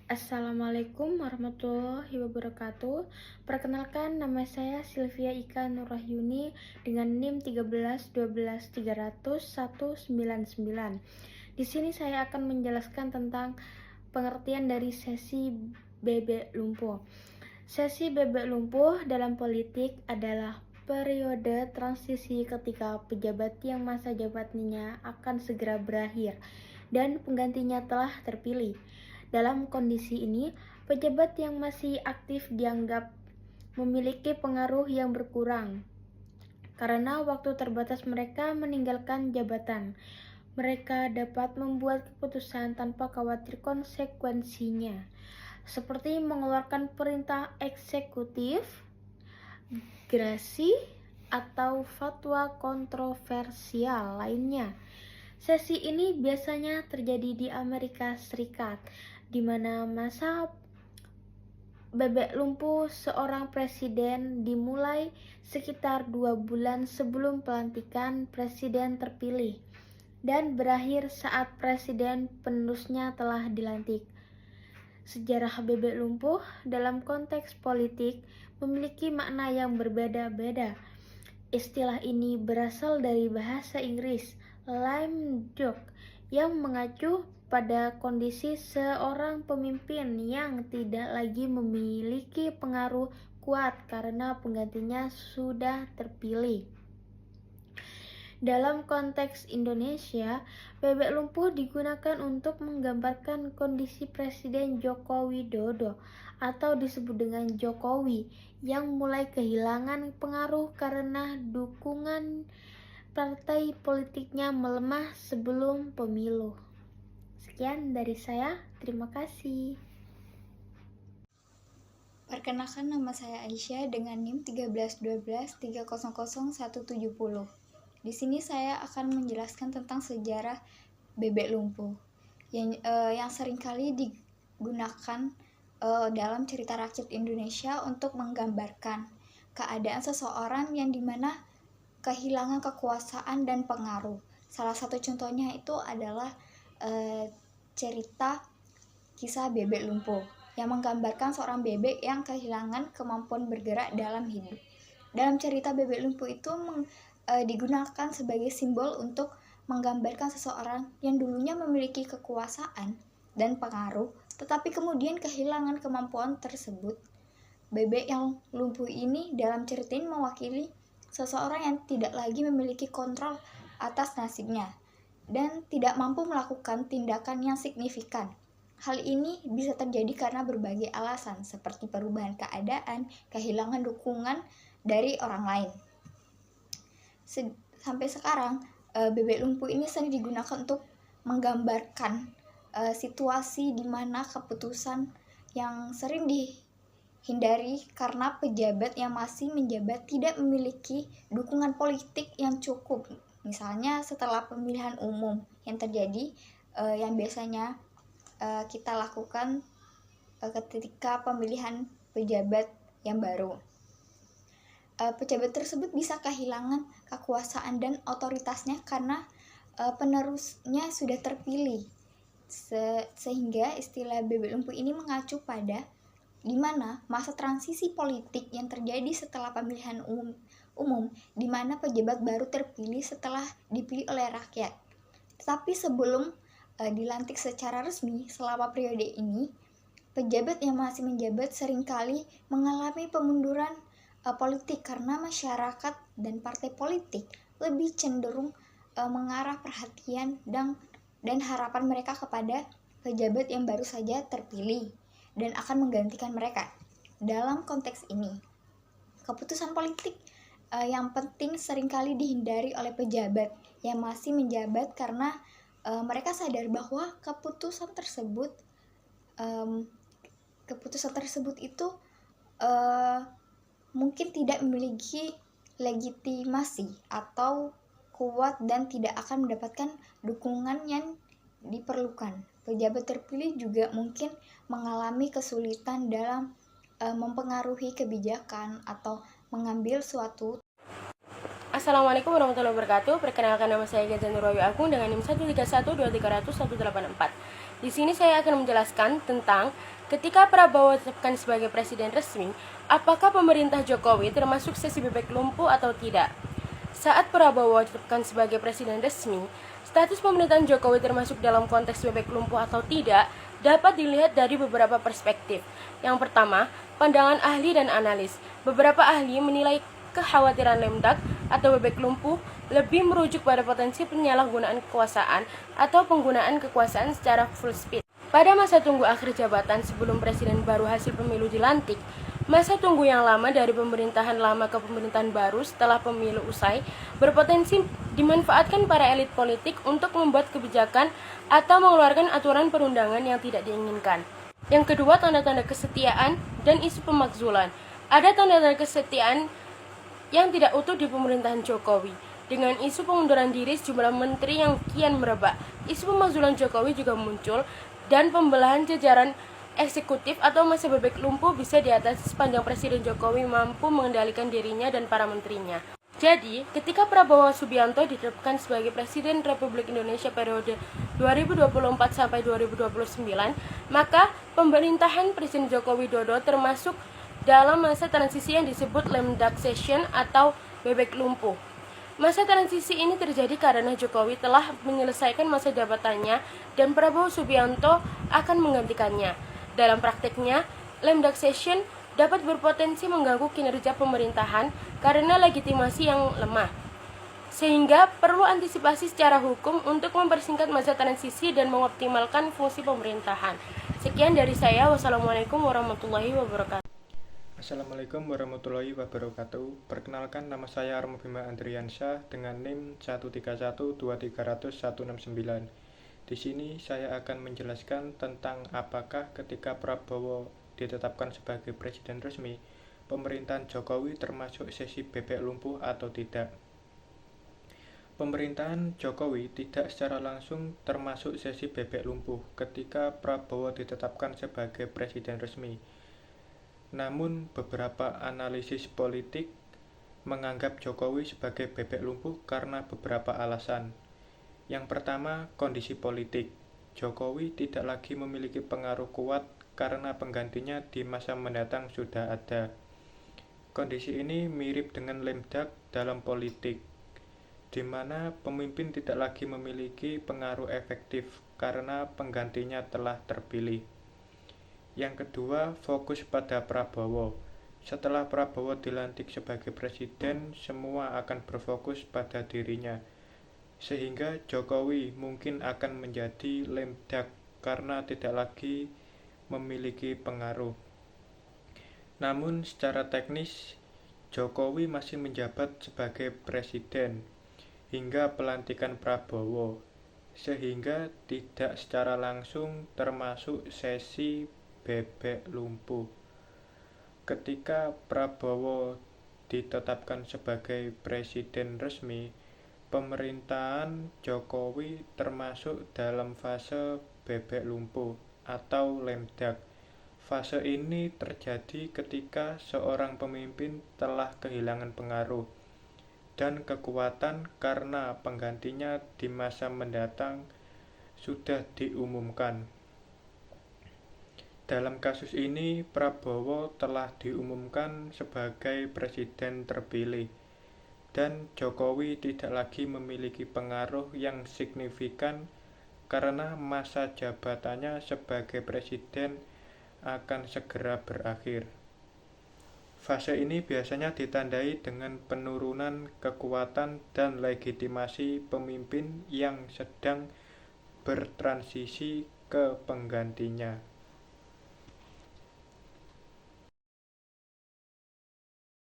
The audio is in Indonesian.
Assalamualaikum warahmatullahi wabarakatuh. Perkenalkan, nama saya Sylvia Ika Nurrahyuni dengan NIM 13 12 300 199. Di sini saya akan menjelaskan tentang pengertian dari sesi bebek lumpuh. Sesi bebek lumpuh dalam politik adalah periode transisi ketika pejabat yang masa jabatannya akan segera berakhir dan penggantinya telah terpilih. Dalam kondisi ini, pejabat yang masih aktif dianggap memiliki pengaruh yang berkurang karena waktu terbatas mereka meninggalkan jabatan. Mereka dapat membuat keputusan tanpa khawatir konsekuensinya, seperti mengeluarkan perintah eksekutif, gerasi, atau fatwa kontroversial lainnya. Sesi ini biasanya terjadi di Amerika Serikat, di mana masa bebek lumpuh seorang presiden dimulai sekitar 2 bulan sebelum pelantikan presiden terpilih dan berakhir saat presiden penerusnya telah dilantik. Sejarah bebek lumpuh dalam konteks politik memiliki makna yang berbeda-beda. Istilah ini berasal dari bahasa Inggris lame duck yang mengacu pada kondisi seorang pemimpin yang tidak lagi memiliki pengaruh kuat karena penggantinya sudah terpilih. Dalam konteks Indonesia, bebek lumpuh digunakan untuk menggambarkan kondisi Presiden Joko Widodo atau disebut dengan Jokowi yang mulai kehilangan pengaruh karena dukungan partai politiknya melemah sebelum pemilu. Sekian dari saya, terima kasih. Perkenalkan, nama saya Aisyah dengan NIM 13 12 300 170. Di sini saya akan menjelaskan tentang sejarah bebek lumpuh yang seringkali digunakan dalam cerita rakyat Indonesia untuk menggambarkan keadaan seseorang yang dimana kehilangan kekuasaan dan pengaruh. Salah satu contohnya itu adalah cerita kisah bebek lumpuh yang menggambarkan seorang bebek yang kehilangan kemampuan bergerak dalam hidup. Dalam cerita bebek lumpuh itu digunakan sebagai simbol untuk menggambarkan seseorang yang dulunya memiliki kekuasaan dan pengaruh, tetapi kemudian kehilangan kemampuan tersebut. Bebek yang lumpuh ini dalam cerita ini mewakili seseorang yang tidak lagi memiliki kontrol atas nasibnya dan tidak mampu melakukan tindakan yang signifikan. Hal ini bisa terjadi karena berbagai alasan seperti perubahan keadaan, kehilangan dukungan dari orang lain. Sampai sekarang, bebek lumpuh ini sering digunakan untuk menggambarkan situasi di mana keputusan yang sering dihindari karena pejabat yang masih menjabat tidak memiliki dukungan politik yang cukup. Misalnya setelah pemilihan umum yang terjadi, yang biasanya kita lakukan ketika pemilihan pejabat yang baru. Pejabat tersebut bisa kehilangan kekuasaan dan otoritasnya karena penerusnya sudah terpilih. Sehingga istilah bebek lumpuh ini mengacu pada di mana masa transisi politik yang terjadi setelah pemilihan umum di mana pejabat baru terpilih setelah dipilih oleh rakyat. Tetapi sebelum dilantik secara resmi selama periode ini, pejabat yang masih menjabat seringkali mengalami pemunduran politik karena masyarakat dan partai politik lebih cenderung mengarah perhatian dan harapan mereka kepada pejabat yang baru saja terpilih dan akan menggantikan mereka. Dalam konteks ini, keputusan politik yang penting seringkali dihindari oleh pejabat yang masih menjabat karena mereka sadar bahwa keputusan tersebut itu mungkin tidak memiliki legitimasi atau kuat dan tidak akan mendapatkan dukungan yang diperlukan. Pejabat terpilih juga mungkin mengalami kesulitan dalam mempengaruhi kebijakan atau mengambil suatu. Assalamualaikum warahmatullahi wabarakatuh. Perkenalkan, nama saya Gaza Nurwawi Agung dengan NIM 1312300184. Di sini saya akan menjelaskan tentang Ketika Prabowo ditetapkan sebagai presiden resmi, apakah pemerintah Jokowi termasuk sesi bebek lumpuh atau tidak? Saat Prabowo ditetapkan sebagai presiden resmi, status pemerintahan Jokowi termasuk dalam konteks bebek lumpuh atau tidak dapat dilihat dari beberapa perspektif. Yang pertama, pandangan ahli dan analis. Beberapa ahli menilai kekhawatiran Lemdak atau bebek lumpuh lebih merujuk pada potensi penyalahgunaan kekuasaan atau penggunaan kekuasaan secara full speed. Pada masa tunggu akhir jabatan sebelum presiden baru hasil pemilu dilantik, masa tunggu yang lama dari pemerintahan lama ke pemerintahan baru setelah pemilu usai berpotensi dimanfaatkan para elit politik untuk membuat kebijakan atau mengeluarkan aturan perundangan yang tidak diinginkan. Yang kedua, tanda-tanda kesetiaan dan isu pemakzulan. Ada tanda-tanda kesetiaan yang tidak utuh di pemerintahan Jokowi, dengan isu pengunduran diri sejumlah menteri yang kian merebak. Isu pemakzulan Jokowi juga muncul, dan pembelahan jajaran eksekutif atau masa bebek lumpuh bisa diatasi sepanjang Presiden Jokowi mampu mengendalikan dirinya dan para menterinya. Jadi, ketika Prabowo Subianto ditetapkan sebagai Presiden Republik Indonesia periode 2024 sampai 2029, maka pemerintahan Presiden Joko Widodo termasuk dalam masa transisi yang disebut Lemdaksation atau bebek lumpuh. Masa transisi ini terjadi karena Jokowi telah menyelesaikan masa jabatannya dan Prabowo Subianto akan menggantikannya. Dalam prakteknya, Lemdaksation dapat berpotensi mengganggu kinerja pemerintahan karena legitimasi yang lemah. Sehingga perlu antisipasi secara hukum untuk mempersingkat masa transisi dan mengoptimalkan fungsi pemerintahan. Sekian dari saya. Wassalamualaikum warahmatullahi wabarakatuh. Assalamualaikum warahmatullahi wabarakatuh. Perkenalkan, nama saya Armo Bima Andriansyah dengan NIM 1312300-169. Di sini saya akan menjelaskan tentang apakah ketika Prabowo ditetapkan sebagai presiden resmi, pemerintahan Jokowi termasuk sesi bebek lumpuh atau tidak. Pemerintahan Jokowi tidak secara langsung termasuk sesi bebek lumpuh ketika Prabowo ditetapkan sebagai presiden resmi. Namun, beberapa analisis politik menganggap Jokowi sebagai bebek lumpuh karena beberapa alasan. Yang pertama, kondisi politik. Jokowi tidak lagi memiliki pengaruh kuat karena penggantinya di masa mendatang sudah ada. Kondisi ini mirip dengan Lemdak dalam politik, di mana pemimpin tidak lagi memiliki pengaruh efektif karena penggantinya telah terpilih. Yang kedua, fokus pada Prabowo. Setelah Prabowo dilantik sebagai presiden, semua akan berfokus pada dirinya, sehingga Jokowi mungkin akan menjadi Lemdak karena tidak lagi memiliki pengaruh. Namun secara teknis, Jokowi masih menjabat sebagai presiden hingga pelantikan Prabowo, sehingga tidak secara langsung termasuk sesi bebek lumpuh. Ketika Prabowo ditetapkan sebagai presiden resmi, pemerintahan Jokowi termasuk dalam fase bebek lumpuh atau Lemdak. Fase ini terjadi ketika seorang pemimpin telah kehilangan pengaruh dan kekuatan karena penggantinya di masa mendatang sudah diumumkan. Dalam kasus ini, Prabowo telah diumumkan sebagai presiden terpilih, dan Jokowi tidak lagi memiliki pengaruh yang signifikan karena masa jabatannya sebagai presiden akan segera berakhir. Fase ini biasanya ditandai dengan penurunan kekuatan dan legitimasi pemimpin yang sedang bertransisi ke penggantinya.